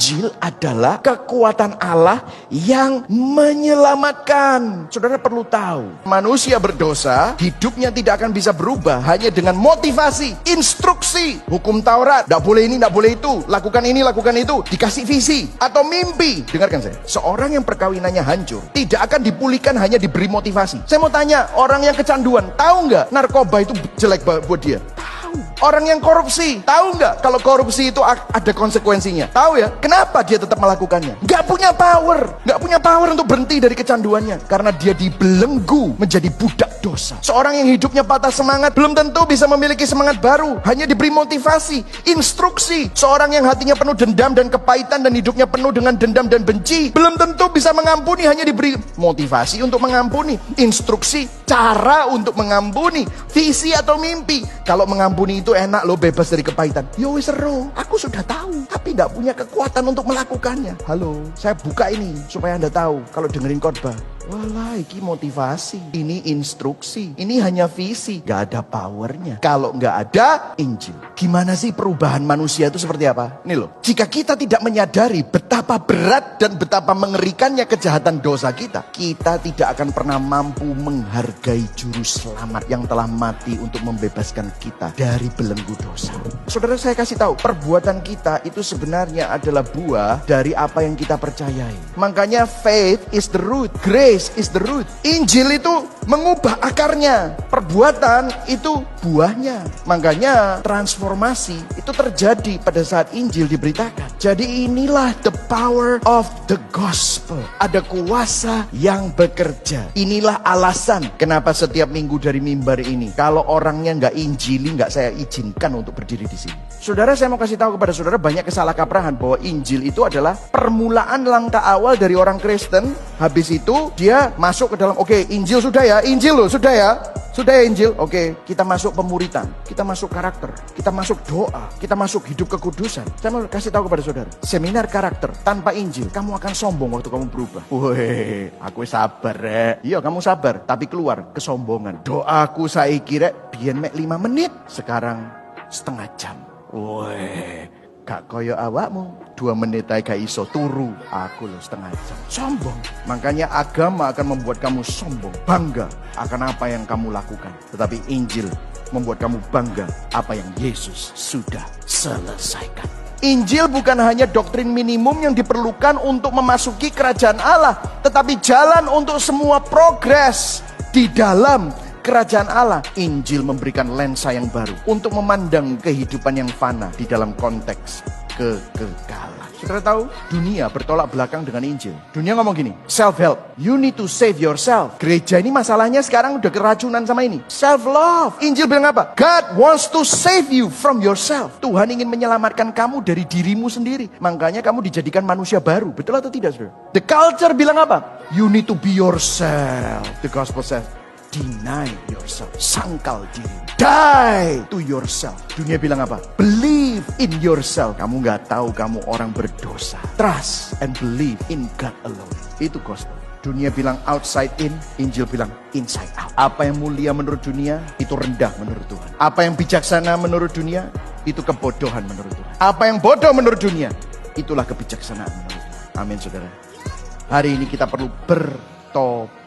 Injil adalah kekuatan Allah yang menyelamatkan. Saudara perlu tahu, manusia berdosa, hidupnya tidak akan bisa berubah hanya dengan motivasi, instruksi, hukum Taurat, tidak boleh ini, tidak boleh itu, lakukan ini, lakukan itu, dikasih visi, atau mimpi. Dengarkan saya, seorang yang perkawinannya hancur, tidak akan dipulihkan hanya diberi motivasi. Saya mau tanya, orang yang kecanduan, tahu nggak narkoba itu jelek buat dia? Orang yang korupsi, tahu nggak kalau korupsi itu ada konsekuensinya? Tahu ya? Kenapa dia tetap melakukannya? Nggak punya power untuk berhenti dari kecanduannya. Karena dia dibelenggu menjadi budak dosa. Seorang yang hidupnya patah semangat, belum tentu bisa memiliki semangat baru. Hanya diberi motivasi, instruksi. Seorang yang hatinya penuh dendam dan kepahitan dan hidupnya penuh dengan dendam dan benci, belum tentu bisa mengampuni. Hanya diberi motivasi untuk mengampuni, instruksi, cara untuk mengampuni, visi atau mimpi. Kalau mengampuni itu enak loh, bebas dari kepahitan. Yo wis seru, aku sudah tahu, tapi tidak punya kekuatan untuk melakukannya. Halo, saya buka ini supaya Anda tahu kalau dengerin khotbah. Walah, ini motivasi, ini instruksi, ini hanya visi, gak ada powernya. Kalau gak ada Injil, gimana sih perubahan manusia itu seperti apa? Ini loh, jika kita tidak menyadari betapa berat dan betapa mengerikannya kejahatan dosa kita, kita tidak akan pernah mampu menghargai juru selamat yang telah mati untuk membebaskan kita dari belenggu dosa. Saudara, saya kasih tahu, perbuatan kita itu sebenarnya adalah buah dari apa yang kita percayai. Makanya faith is the root, grace is the root. Injil itu mengubah akarnya, perbuatan itu buahnya. Makanya transformasi itu terjadi pada saat Injil diberitakan. Jadi inilah the power of the gospel. Ada kuasa yang bekerja. Inilah alasan kenapa setiap minggu dari mimbar ini, kalau orangnya nggak injili, nggak saya izinkan untuk berdiri di sini. Saudara, saya mau kasih tahu kepada saudara, banyak kesalahkaprahan bahwa Injil itu adalah permulaan langkah awal dari orang Kristen. Habis itu dia masuk ke dalam, oke, Injil sudah ya, Injil loh, sudah ya Injil, oke, kita masuk pemuritan, kita masuk karakter, kita masuk doa, kita masuk hidup kekudusan. Saya mau kasih tahu kepada saudara, seminar karakter tanpa Injil, kamu akan sombong waktu kamu berubah. Weh, aku sabar iya, kamu sabar, tapi keluar kesombongan. Doaku saya kira biyen mek 5 menit, sekarang setengah jam. Weh, gak koyo awakmu 2 menit aja gak iso turu, aku loh setengah jam. Sombong. Makanya agama akan membuat kamu sombong, bangga akan apa yang kamu lakukan. Tetapi Injil membuat kamu bangga apa yang Yesus sudah selesaikan. Injil bukan hanya doktrin minimum yang diperlukan untuk memasuki kerajaan Allah, tetapi jalan untuk semua progres di dalam kerajaan Allah. Injil memberikan lensa yang baru untuk memandang kehidupan yang fana di dalam konteks kekekalan. Saudara tahu, dunia bertolak belakang dengan Injil. Dunia ngomong gini, self-help, you need to save yourself. Gereja ini masalahnya sekarang udah keracunan sama ini. Self-love. Injil bilang apa? God wants to save you from yourself. Tuhan ingin menyelamatkan kamu dari dirimu sendiri. Makanya kamu dijadikan manusia baru. Betul atau tidak, saudara? The culture bilang apa? You need to be yourself. The gospel says, deny yourself, sangkal diri, die to yourself. Dunia bilang apa? Believe in yourself. Kamu gak tahu kamu orang berdosa. Trust and believe in God alone. Itu gospel. Dunia bilang outside in, Injil bilang inside out. Apa yang mulia menurut dunia, itu rendah menurut Tuhan. Apa yang bijaksana menurut dunia, itu kebodohan menurut Tuhan. Apa yang bodoh menurut dunia, itulah kebijaksanaan menurut Tuhan. Amin, saudara. Hari ini kita perlu bertobat.